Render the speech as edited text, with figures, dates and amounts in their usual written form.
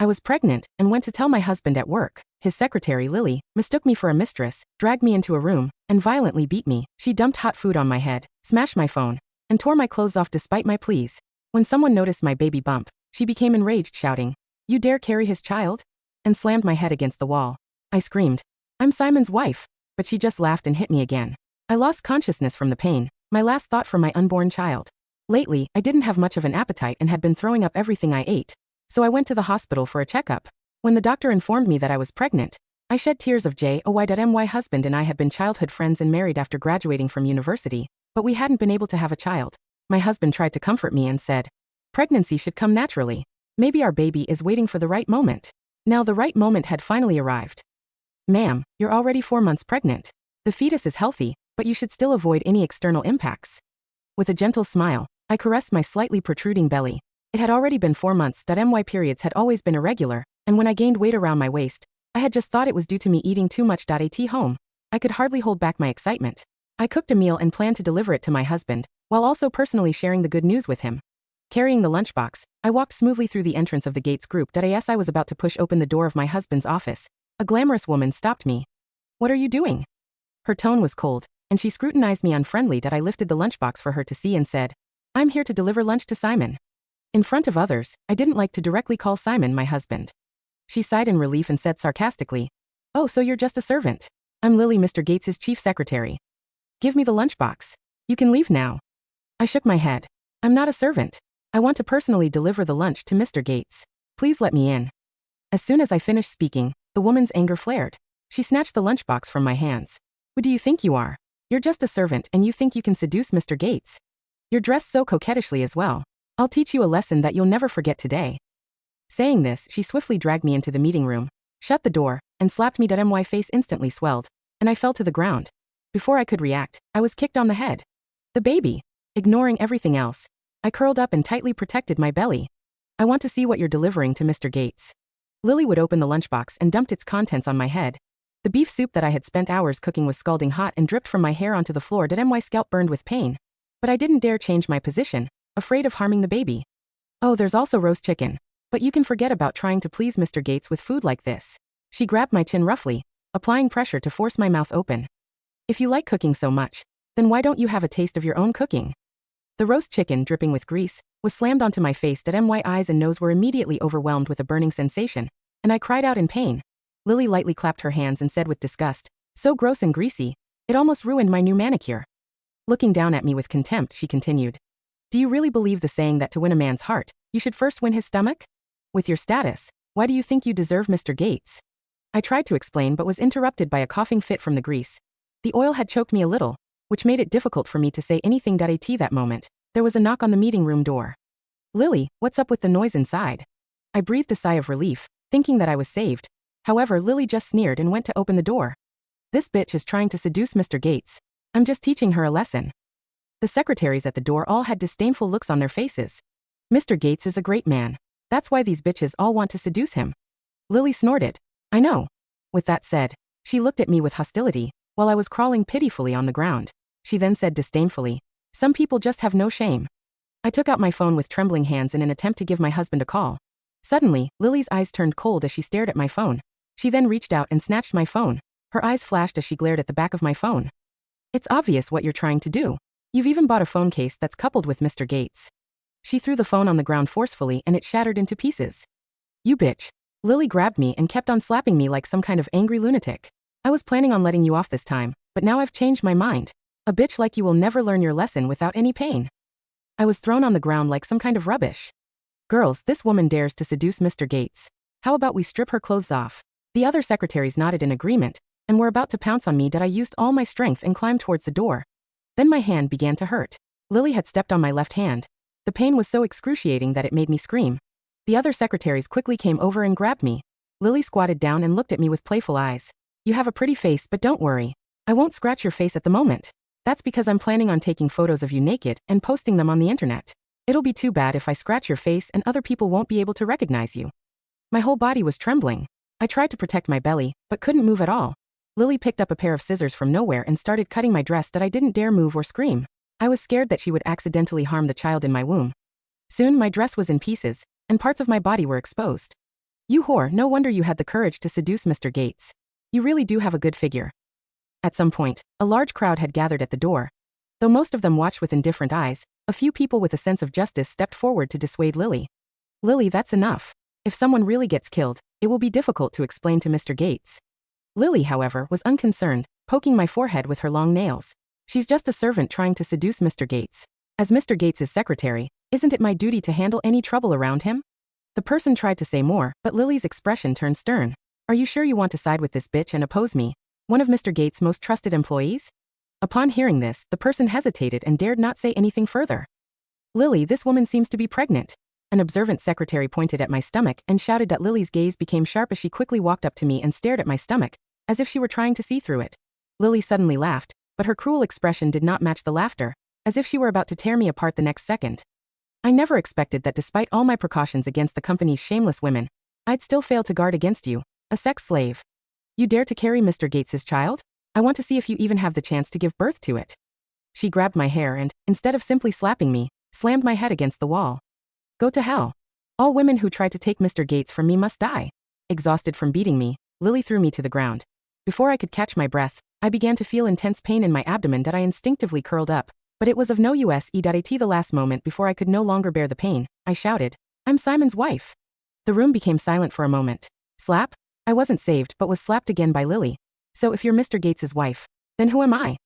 I was pregnant and went to tell my husband at work. His secretary, Lily, mistook me for a mistress, dragged me into a room, and violently beat me. She dumped hot food on my head, smashed my phone, and tore my clothes off despite my pleas. When someone noticed my baby bump, she became enraged, shouting, "You dare carry his child?" and slammed my head against the wall. I screamed, "I'm Simon's wife," but she just laughed and hit me again. I lost consciousness from the pain, my last thought for my unborn child. Lately, I didn't have much of an appetite and had been throwing up everything I ate. So I went to the hospital for a checkup. When the doctor informed me that I was pregnant, I shed tears of joy. My husband and I had been childhood friends and married after graduating from university, but we hadn't been able to have a child. My husband tried to comfort me and said, "Pregnancy should come naturally. Maybe our baby is waiting for the right moment." Now the right moment had finally arrived. "Ma'am, you're already 4 months pregnant. The fetus is healthy, but you should still avoid any external impacts." With a gentle smile, I caressed my slightly protruding belly. It had already been 4 months. My periods had always been irregular, and when I gained weight around my waist, I had just thought it was due to me eating too much. At home, I could hardly hold back my excitement. I cooked a meal and planned to deliver it to my husband, while also personally sharing the good news with him. Carrying the lunchbox, I walked smoothly through the entrance of the Gates group. As I was about to push open the door of my husband's office, a glamorous woman stopped me. "What are you doing?" Her tone was cold, and she scrutinized me unfriendly. I lifted the lunchbox for her to see and said, "I'm here to deliver lunch to Simon." In front of others, I didn't like to directly call Simon my husband. She sighed in relief and said sarcastically, "Oh, so you're just a servant. I'm Lily, Mr. Gates's chief secretary. Give me the lunchbox. You can leave now." I shook my head. "I'm not a servant. I want to personally deliver the lunch to Mr. Gates. Please let me in." As soon as I finished speaking, the woman's anger flared. She snatched the lunchbox from my hands. "Who do you think you are? You're just a servant and you think you can seduce Mr. Gates? You're dressed so coquettishly as well. I'll teach you a lesson that you'll never forget today." Saying this, she swiftly dragged me into the meeting room, shut the door, and slapped me. My face instantly swelled, and I fell to the ground. Before I could react, I was kicked on the head. The baby. Ignoring everything else, I curled up and tightly protected my belly. "I want to see what you're delivering to Mr. Gates." Lily would open the lunchbox and dumped its contents on my head. The beef soup that I had spent hours cooking was scalding hot and dripped from my hair onto the floor. My scalp burned with pain. But I didn't dare change my position, afraid of harming the baby. "Oh, there's also roast chicken. But you can forget about trying to please Mr. Gates with food like this." She grabbed my chin roughly, applying pressure to force my mouth open. "If you like cooking so much, then why don't you have a taste of your own cooking?" The roast chicken, dripping with grease, was slammed onto my face. My eyes and nose were immediately overwhelmed with a burning sensation, and I cried out in pain. Lily lightly clapped her hands and said with disgust, "So gross and greasy, it almost ruined my new manicure." Looking down at me with contempt, she continued, "Do you really believe the saying that to win a man's heart, you should first win his stomach? With your status, why do you think you deserve Mr. Gates?" I tried to explain but was interrupted by a coughing fit from the grease. The oil had choked me a little, which made it difficult for me to say anything. At that moment, there was a knock on the meeting room door. "Lily, what's up with the noise inside?" I breathed a sigh of relief, thinking that I was saved. However, Lily just sneered and went to open the door. "This bitch is trying to seduce Mr. Gates. I'm just teaching her a lesson." The secretaries at the door all had disdainful looks on their faces. "Mr. Gates is a great man. That's why these bitches all want to seduce him." Lily snorted. "I know." With that said, she looked at me with hostility, while I was crawling pitifully on the ground. She then said disdainfully, "Some people just have no shame." I took out my phone with trembling hands in an attempt to give my husband a call. Suddenly, Lily's eyes turned cold as she stared at my phone. She then reached out and snatched my phone. Her eyes flashed as she glared at the back of my phone. "It's obvious what you're trying to do. You've even bought a phone case that's coupled with Mr. Gates." She threw the phone on the ground forcefully and it shattered into pieces. "You bitch." Lily grabbed me and kept on slapping me like some kind of angry lunatic. "I was planning on letting you off this time, but now I've changed my mind. A bitch like you will never learn your lesson without any pain." I was thrown on the ground like some kind of rubbish. "Girls, this woman dares to seduce Mr. Gates. How about we strip her clothes off?" The other secretaries nodded in agreement, and were about to pounce on me. I used all my strength and climbed towards the door. Then my hand began to hurt. Lily had stepped on my left hand. The pain was so excruciating that it made me scream. The other secretaries quickly came over and grabbed me. Lily squatted down and looked at me with playful eyes. "You have a pretty face, but don't worry. I won't scratch your face at the moment. That's because I'm planning on taking photos of you naked and posting them on the internet. It'll be too bad if I scratch your face and other people won't be able to recognize you." My whole body was trembling. I tried to protect my belly, but couldn't move at all. Lily picked up a pair of scissors from nowhere and started cutting my dress. I didn't dare move or scream. I was scared that she would accidentally harm the child in my womb. Soon my dress was in pieces, and parts of my body were exposed. You whore, no wonder you had the courage to seduce Mr. Gates. You really do have a good figure. At some point, a large crowd had gathered at the door. Though most of them watched with indifferent eyes, a few people with a sense of justice stepped forward to dissuade Lily. Lily, that's enough. If someone really gets killed, it will be difficult to explain to Mr. Gates. Lily, however, was unconcerned, poking my forehead with her long nails. She's just a servant trying to seduce Mr. Gates. As Mr. Gates' secretary, isn't it my duty to handle any trouble around him? The person tried to say more, but Lily's expression turned stern. Are you sure you want to side with this bitch and oppose me, one of Mr. Gates' most trusted employees? Upon hearing this, the person hesitated and dared not say anything further. Lily, this woman seems to be pregnant. An observant secretary pointed at my stomach and shouted that Lily's gaze became sharp as she quickly walked up to me and stared at my stomach, as if she were trying to see through it. Lily suddenly laughed, but her cruel expression did not match the laughter, as if she were about to tear me apart the next second. I never expected that despite all my precautions against the company's shameless women, I'd still fail to guard against you, a sex slave. You dare to carry Mr. Gates's child? I want to see if you even have the chance to give birth to it. She grabbed my hair and, instead of simply slapping me, slammed my head against the wall. Go to hell. All women who try to take Mr. Gates from me must die. Exhausted from beating me, Lily threw me to the ground. Before I could catch my breath, I began to feel intense pain in my abdomen that I instinctively curled up, but it was of no use. The last moment before I could no longer bear the pain, I shouted, I'm Simon's wife. The room became silent for a moment. Slap? I wasn't saved but was slapped again by Lily. So if you're Mr. Gates's wife, then who am I?